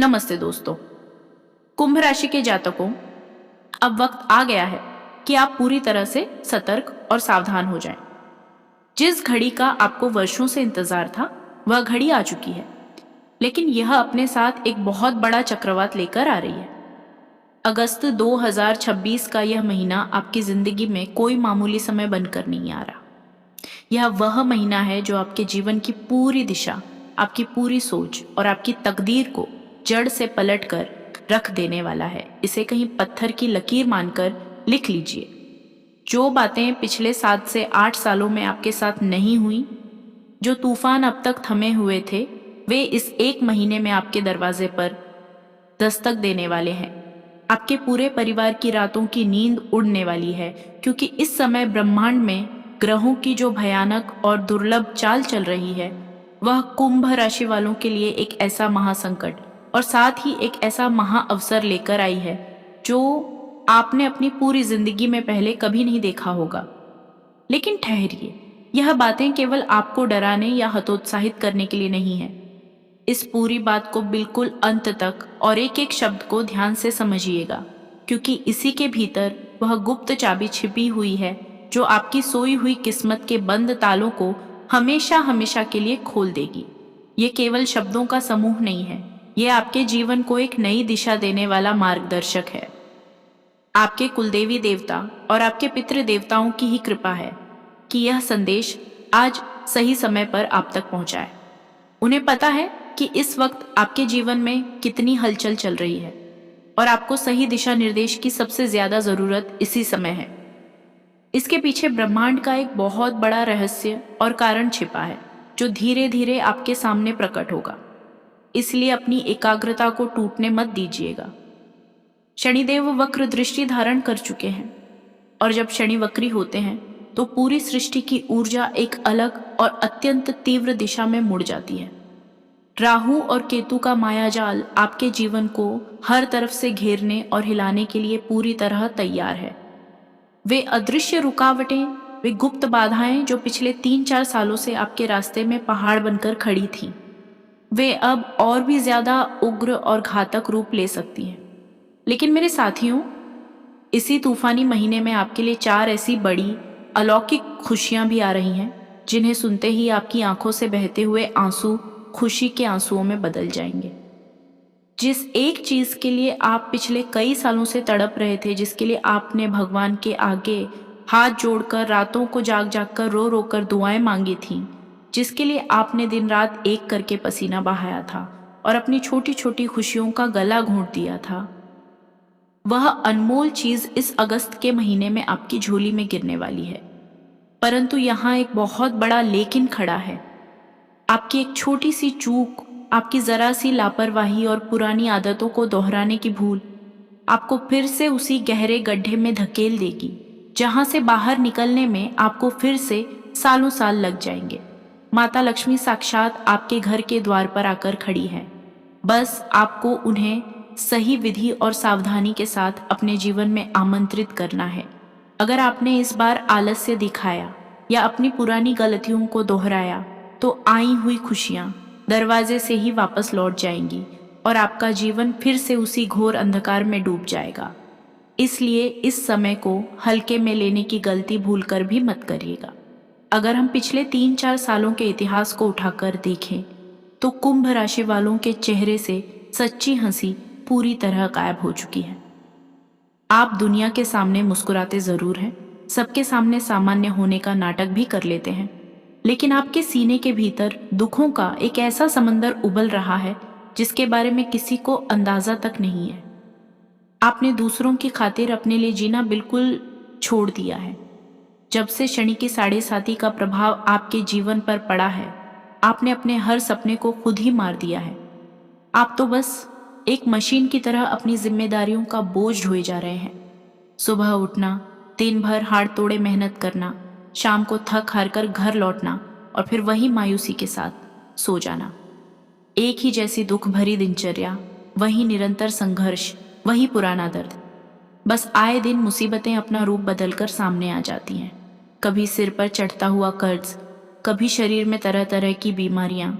नमस्ते दोस्तों। कुंभ राशि के जातकों, अब वक्त आ गया है कि आप पूरी तरह से सतर्क और सावधान हो जाएं। जिस घड़ी का आपको वर्षों से इंतजार था, वह घड़ी आ चुकी है, लेकिन यह अपने साथ एक बहुत बड़ा चक्रवात लेकर आ रही है। अगस्त 2026 का यह महीना आपकी जिंदगी में कोई मामूली समय बनकर नहीं आ रहा। यह वह महीना है जो आपके जीवन की पूरी दिशा, आपकी पूरी सोच और आपकी तकदीर को जड़ से पलट कर रख देने वाला है। इसे कहीं पत्थर की लकीर मानकर लिख लीजिए। जो बातें पिछले 7 से 8 सालों में आपके साथ नहीं हुई, जो तूफान अब तक थमे हुए थे, वे इस एक महीने में आपके दरवाजे पर दस्तक देने वाले हैं। आपके पूरे परिवार की रातों की नींद उड़ने वाली है, क्योंकि इस समय ब्रह्मांड में ग्रहों की जो भयानक और दुर्लभ चाल चल रही है, वह कुंभ राशि वालों के लिए एक ऐसा महासंकट और साथ ही एक ऐसा महा अवसर लेकर आई है जो आपने अपनी पूरी जिंदगी में पहले कभी नहीं देखा होगा। लेकिन ठहरिए, यह बातें केवल आपको डराने या हतोत्साहित करने के लिए नहीं है। इस पूरी बात को बिल्कुल अंत तक और एक एक शब्द को ध्यान से समझिएगा, क्योंकि इसी के भीतर वह गुप्त चाबी छिपी हुई है जो आपकी सोई हुई किस्मत के बंद तालों को हमेशा हमेशा के लिए खोल देगी। ये केवल शब्दों का समूह नहीं है, ये आपके जीवन को एक नई दिशा देने वाला मार्गदर्शक है। आपके कुलदेवी देवता और आपके पितृ देवताओं की ही कृपा है कि यह संदेश आज सही समय पर आप तक पहुंचा है। उन्हें पता है कि इस वक्त आपके जीवन में कितनी हलचल चल रही है और आपको सही दिशा निर्देश की सबसे ज्यादा जरूरत इसी समय है। इसके पीछे ब्रह्मांड का एक बहुत बड़ा रहस्य और कारण छिपा है जो धीरे धीरे आपके सामने प्रकट होगा। इसलिए अपनी एकाग्रता को टूटने मत दीजिएगा। शनिदेव वक्र दृष्टि धारण कर चुके हैं और जब शनि वक्री होते हैं तो पूरी सृष्टि की ऊर्जा एक अलग और अत्यंत तीव्र दिशा में मुड़ जाती है। राहु और केतु का मायाजाल आपके जीवन को हर तरफ से घेरने और हिलाने के लिए पूरी तरह तैयार है। वे अदृश्य रुकावटें, वे गुप्त बाधाएं जो पिछले 3-4 सालों से आपके रास्ते में पहाड़ बनकर खड़ी थीं, वे अब और भी ज्यादा उग्र और घातक रूप ले सकती हैं। लेकिन मेरे साथियों, इसी तूफानी महीने में आपके लिए 4 ऐसी बड़ी अलौकिक खुशियां भी आ रही हैं जिन्हें सुनते ही आपकी आंखों से बहते हुए आंसू खुशी के आंसुओं में बदल जाएंगे। जिस एक चीज के लिए आप पिछले कई सालों से तड़प रहे थे, जिसके लिए आपने भगवान के आगे हाथ जोड़कर रातों को जाग जाग कर रो रो कर दुआएं मांगी थीं, जिसके लिए आपने दिन रात एक करके पसीना बहाया था और अपनी छोटी छोटी खुशियों का गला घोंट दिया था, वह अनमोल चीज इस अगस्त के महीने में आपकी झोली में गिरने वाली है। परंतु यहाँ एक बहुत बड़ा लेकिन खड़ा है। आपकी एक छोटी सी चूक, आपकी जरा सी लापरवाही और पुरानी आदतों को दोहराने की भूल आपको फिर से उसी गहरे गड्ढे में धकेल देगी जहां से बाहर निकलने में आपको फिर से सालों साल लग जाएंगे। माता लक्ष्मी साक्षात आपके घर के द्वार पर आकर खड़ी है। बस आपको उन्हें सही विधि और सावधानी के साथ अपने जीवन में आमंत्रित करना है। अगर आपने इस बार आलस्य दिखाया या अपनी पुरानी गलतियों को दोहराया तो आई हुई खुशियां दरवाजे से ही वापस लौट जाएंगी और आपका जीवन फिर से उसी घोर अंधकार में डूब जाएगा। इसलिए इस समय को हल्के में लेने की गलती भूलकर भी मत करिएगा। अगर हम पिछले 3-4 सालों के इतिहास को उठाकर देखें तो कुंभ राशि वालों के चेहरे से सच्ची हंसी पूरी तरह गायब हो चुकी है। आप दुनिया के सामने मुस्कुराते जरूर हैं, सबके सामने सामान्य होने का नाटक भी कर लेते हैं, लेकिन आपके सीने के भीतर दुखों का एक ऐसा समंदर उबल रहा है जिसके बारे में किसी को अंदाजा तक नहीं है। आपने दूसरों की खातिर अपने लिए जीना बिल्कुल छोड़ दिया है। जब से शनि की 7.5 का प्रभाव आपके जीवन पर पड़ा है, आपने अपने हर सपने को खुद ही मार दिया है। आप तो बस एक मशीन की तरह अपनी जिम्मेदारियों का बोझ ढोए जा रहे हैं। सुबह उठना, दिन भर हाड़ तोड़े मेहनत करना, शाम को थक हार कर घर लौटना और फिर वही मायूसी के साथ सो जाना। एक ही जैसी दुख भरी दिनचर्या, वही निरंतर संघर्ष, वही पुराना दर्द। बस आए दिन मुसीबतें अपना रूप बदलकर सामने आ जाती हैं। कभी सिर पर चढ़ता हुआ कर्ज, कभी शरीर में तरह तरह की बीमारियां,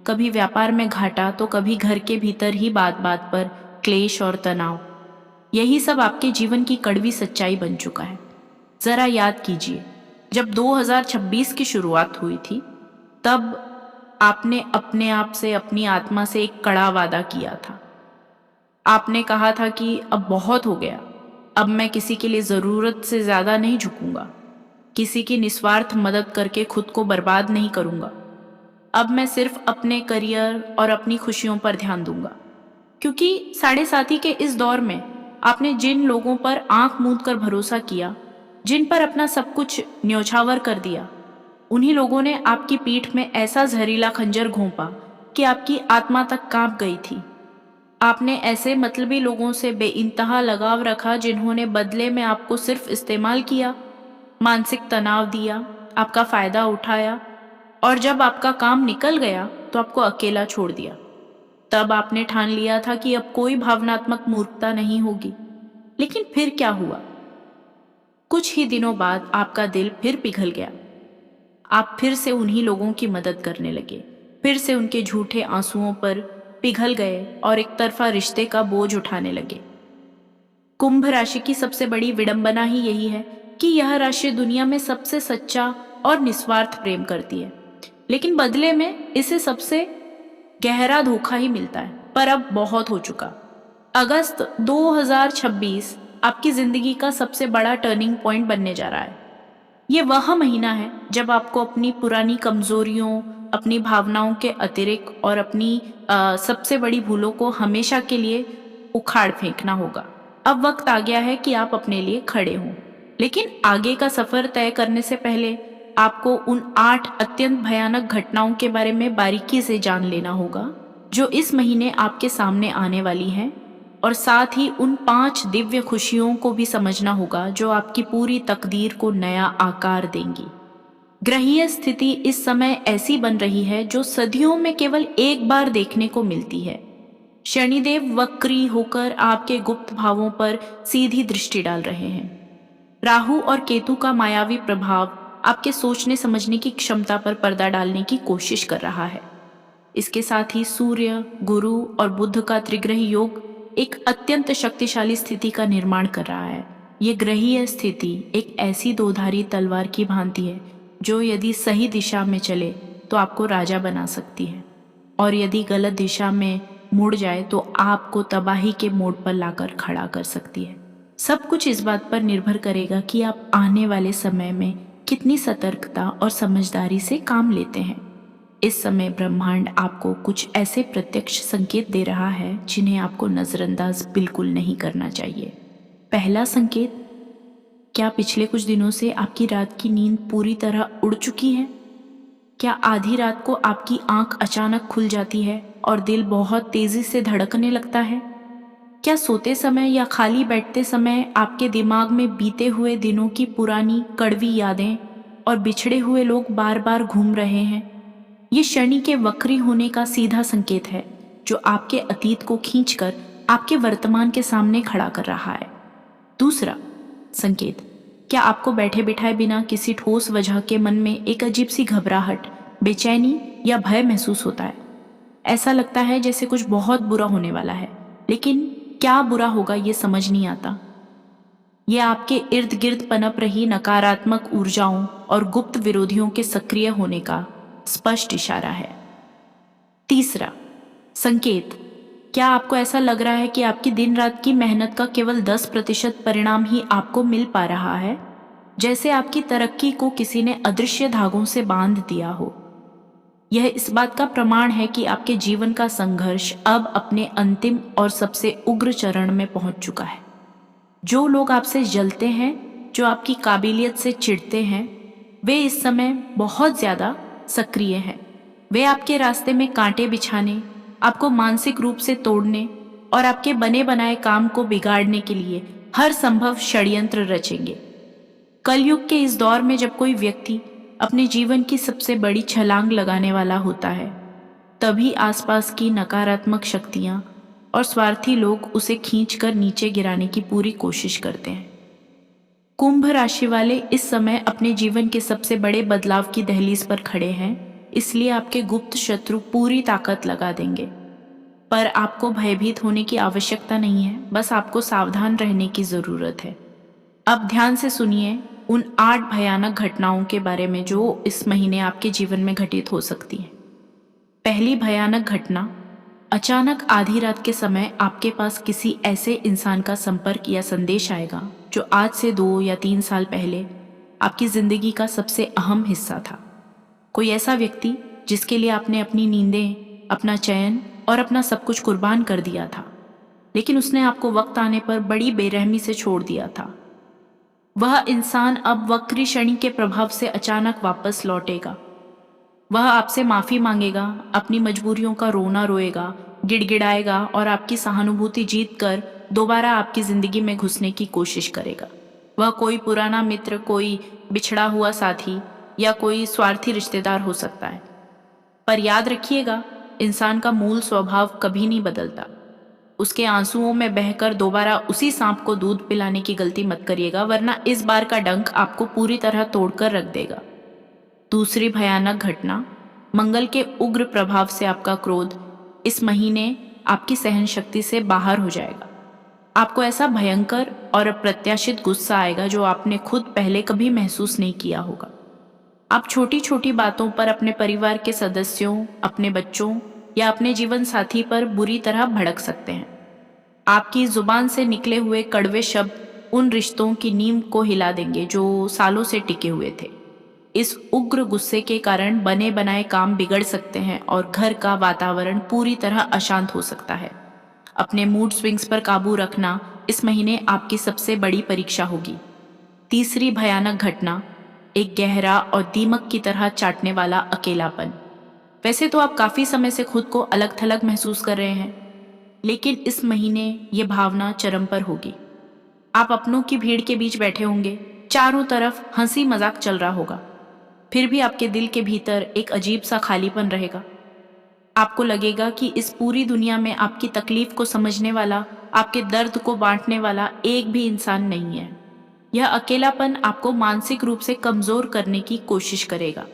कभी व्यापार में घाटा तो कभी घर के भीतर ही बात बात पर क्लेश और तनाव। यही सब आपके जीवन की कड़वी सच्चाई बन चुका है। जरा याद कीजिए, जब 2026 की शुरुआत हुई थी, तब आपने अपने आप से, अपनी आत्मा से एक कड़ा वादा किया था। आपने कहा था कि अब बहुत हो गया, अब मैं किसी के लिए ज़रूरत से ज़्यादा नहीं झुकूंगा, किसी की निस्वार्थ मदद करके खुद को बर्बाद नहीं करूंगा। अब मैं सिर्फ अपने करियर और अपनी खुशियों पर ध्यान दूंगा। क्योंकि साढ़े साथी के इस दौर में आपने जिन लोगों पर आंख मूंद कर भरोसा किया, जिन पर अपना सब कुछ न्यौछावर कर दिया, उन्हीं लोगों ने आपकी पीठ में ऐसा जहरीला खंजर घोंपा कि आपकी आत्मा तक कांप गई थी। आपने ऐसे मतलबी लोगों से बेइंतहा लगाव रखा जिन्होंने बदले में आपको सिर्फ इस्तेमाल किया, मानसिक तनाव दिया, आपका फायदा उठाया, और जब आपका काम निकल गया तो आपको अकेला छोड़ दिया। तब आपने ठान लिया था कि अब कोई भावनात्मक मूर्खता नहीं होगी। लेकिन फिर क्या हुआ? कुछ ही दिनों बाद आपका दिल फिर पिघल गया। आप फिर से उन्हीं लोगों की मदद करने लगे, फिर से उनके झूठे आंसुओं पर पिघल गए और एक तरफा रिश्ते का बोझ उठाने लगे। कुंभ राशि की सबसे बड़ी विडंबना ही यही है कि यह राशि दुनिया में सबसे सच्चा और निस्वार्थ प्रेम करती है, लेकिन बदले में इसे सबसे गहरा धोखा ही मिलता है। पर अब बहुत हो चुका। अगस्त 2026 आपकी जिंदगी का सबसे बड़ा टर्निंग पॉइंट बनने जा रहा है। ये वह महीना है जब आपको अपनी पुरानी कमजोरियों, अपनी भावनाओं के अतिरिक्त और अपनी सबसे बड़ी भूलों को हमेशा के लिए उखाड़ फेंकना होगा। अब वक्त आ गया है कि आप अपने लिए खड़े हों। लेकिन आगे का सफर तय करने से पहले आपको उन 8 अत्यंत भयानक घटनाओं के बारे में बारीकी से जान लेना होगा जो इस महीने आपके सामने आने वाली हैं, और साथ ही उन 5 दिव्य खुशियों को भी समझना होगा जो आपकी पूरी तकदीर को नया आकार देंगी। ग्रहीय स्थिति इस समय ऐसी बन रही है जो सदियों में केवल एक बार देखने को मिलती है। शनिदेव वक्री होकर आपके गुप्त भावों पर सीधी दृष्टि डाल रहे हैं। राहु और केतु का मायावी प्रभाव आपके सोचने समझने की क्षमता पर पर्दा डालने की कोशिश कर रहा है। इसके साथ ही सूर्य, गुरु और बुध का त्रिग्रही योग एक अत्यंत शक्तिशाली स्थिति का निर्माण कर रहा है। ये ग्रहीय स्थिति एक ऐसी दोधारी तलवार की भांति है जो यदि सही दिशा में चले तो आपको राजा बना सकती है, और यदि गलत दिशा में मुड़ जाए तो आपको तबाही के मोड़ पर लाकर खड़ा कर सकती है। सब कुछ इस बात पर निर्भर करेगा कि आप आने वाले समय में कितनी सतर्कता और समझदारी से काम लेते हैं। इस समय ब्रह्मांड आपको कुछ ऐसे प्रत्यक्ष संकेत दे रहा है जिन्हें आपको नज़रअंदाज बिल्कुल नहीं करना चाहिए। पहला संकेत, क्या पिछले कुछ दिनों से आपकी रात की नींद पूरी तरह उड़ चुकी है? क्या आधी रात को आपकी आंख अचानक खुल जाती है और दिल बहुत तेजी से धड़कने लगता है? क्या सोते समय या खाली बैठते समय आपके दिमाग में बीते हुए दिनों की पुरानी कड़वी यादें और बिछड़े हुए लोग बार बार घूम रहे हैं? ये शनि के वक्री होने का सीधा संकेत है जो आपके अतीत को खींचकर आपके वर्तमान के सामने खड़ा कर रहा है। दूसरा संकेत, क्या आपको बैठे बिठाए बिना किसी ठोस वजह के मन में एक अजीब सी घबराहट, बेचैनी या भय महसूस होता है? ऐसा लगता है जैसे कुछ बहुत बुरा होने वाला है, लेकिन क्या बुरा होगा ये समझ नहीं आता। यह आपके इर्द गिर्द पनप रही नकारात्मक ऊर्जाओं और गुप्त विरोधियों के सक्रिय होने का स्पष्ट इशारा है। तीसरा संकेत, क्या आपको ऐसा लग रहा है कि आपकी दिन रात की मेहनत का केवल 10% परिणाम ही आपको मिल पा रहा है, जैसे आपकी तरक्की को किसी ने अदृश्य धागों से बांध दिया हो? यह इस बात का प्रमाण है कि आपके जीवन का संघर्ष अब अपने अंतिम और सबसे उग्र चरण में पहुंच चुका है। जो लोग आपसे जलते हैं, जो आपकी काबिलियत से चिढ़ते हैं, वे इस समय बहुत ज्यादा सक्रिय हैं। वे आपके रास्ते में कांटे बिछाने, आपको मानसिक रूप से तोड़ने और आपके बने बनाए काम को बिगाड़ने के लिए हर संभव षड्यंत्र रचेंगे। कलयुग के इस दौर में जब कोई व्यक्ति अपने जीवन की सबसे बड़ी छलांग लगाने वाला होता है, तभी आसपास की नकारात्मक शक्तियां और स्वार्थी लोग उसे खींचकर नीचे गिराने की पूरी कोशिश करते हैं। कुंभ राशि वाले इस समय अपने जीवन के सबसे बड़े बदलाव की दहलीज पर खड़े हैं, इसलिए आपके गुप्त शत्रु पूरी ताकत लगा देंगे। पर आपको भयभीत होने की आवश्यकता नहीं है, बस आपको सावधान रहने की ज़रूरत है। अब ध्यान से सुनिए उन 8 भयानक घटनाओं के बारे में जो इस महीने आपके जीवन में घटित हो सकती हैं। पहली भयानक घटना, अचानक आधी रात के समय आपके पास किसी ऐसे इंसान का संपर्क या संदेश आएगा जो आज से 2 या 3 साल पहले आपकी जिंदगी का सबसे अहम हिस्सा था। कोई ऐसा व्यक्ति जिसके लिए आपने अपनी नींदें, अपना चयन और अपना सब कुछ कुर्बान कर दिया था, लेकिन उसने आपको वक्त आने पर बड़ी बेरहमी से छोड़ दिया था। वह इंसान अब वक्री शनि के प्रभाव से अचानक वापस लौटेगा। वह आपसे माफी मांगेगा, अपनी मजबूरियों का रोना रोएगा, गिड़गिड़ाएगा और आपकी सहानुभूति जीत कर दोबारा आपकी जिंदगी में घुसने की कोशिश करेगा। वह कोई पुराना मित्र, कोई बिछड़ा हुआ साथी या कोई स्वार्थी रिश्तेदार हो सकता है। पर याद रखिएगा, इंसान का मूल स्वभाव कभी नहीं बदलता। उसके आंसुओं में बहकर दोबारा उसी सांप को दूध पिलाने की गलती मत करिएगा, वरना इस बार का डंक आपको पूरी तरह तोड़कर रख देगा। दूसरी भयानक घटना, मंगल के उग्र प्रभाव से आपका क्रोध इस महीने आपकी सहन शक्ति से बाहर हो जाएगा। आपको ऐसा भयंकर और अप्रत्याशित गुस्सा आएगा जो आपने खुद पहले कभी महसूस नहीं किया होगा। आप छोटी छोटी बातों पर अपने परिवार के सदस्यों, अपने बच्चों या अपने जीवन साथी पर बुरी तरह भड़क सकते हैं। आपकी जुबान से निकले हुए कड़वे शब्द उन रिश्तों की नींव को हिला देंगे जो सालों से टिके हुए थे। इस उग्र गुस्से के कारण बने बनाए काम बिगड़ सकते हैं और घर का वातावरण पूरी तरह अशांत हो सकता है। अपने मूड स्विंग्स पर काबू रखना इस महीने आपकी सबसे बड़ी परीक्षा होगी। तीसरी भयानक घटना, एक गहरा और दीमक की तरह चाटने वाला अकेलापन। वैसे तो आप काफी समय से खुद को अलग थलग महसूस कर रहे हैं, लेकिन इस महीने ये भावना चरम पर होगी। आप अपनों की भीड़ के बीच बैठे होंगे, चारों तरफ हंसी मजाक चल रहा होगा, फिर भी आपके दिल के भीतर एक अजीब सा खालीपन रहेगा। आपको लगेगा कि इस पूरी दुनिया में आपकी तकलीफ को समझने वाला, आपके दर्द को बांटने वाला एक भी इंसान नहीं है। यह अकेलापन आपको मानसिक रूप से कमजोर करने की कोशिश करेगा।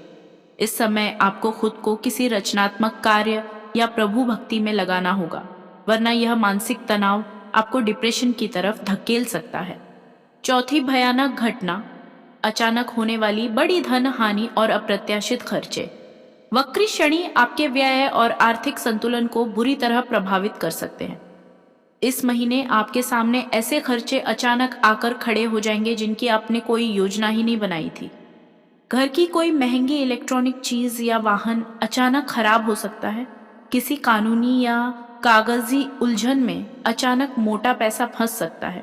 इस समय आपको खुद को किसी रचनात्मक कार्य या प्रभु भक्ति में लगाना होगा, वरना यह मानसिक तनाव आपको डिप्रेशन की तरफ धकेल सकता है। चौथी भयानक घटना, अचानक होने वाली बड़ी धन हानि और अप्रत्याशित खर्चे। वक्री शनि आपके व्यय और आर्थिक संतुलन को बुरी तरह प्रभावित कर सकते हैं। इस महीने आपके सामने ऐसे खर्चे अचानक आकर खड़े हो जाएंगे जिनकी आपने कोई योजना ही नहीं बनाई थी। घर की कोई महंगी इलेक्ट्रॉनिक चीज या वाहन अचानक खराब हो सकता है। किसी कानूनी या कागजी उलझन में अचानक मोटा पैसा फंस सकता है।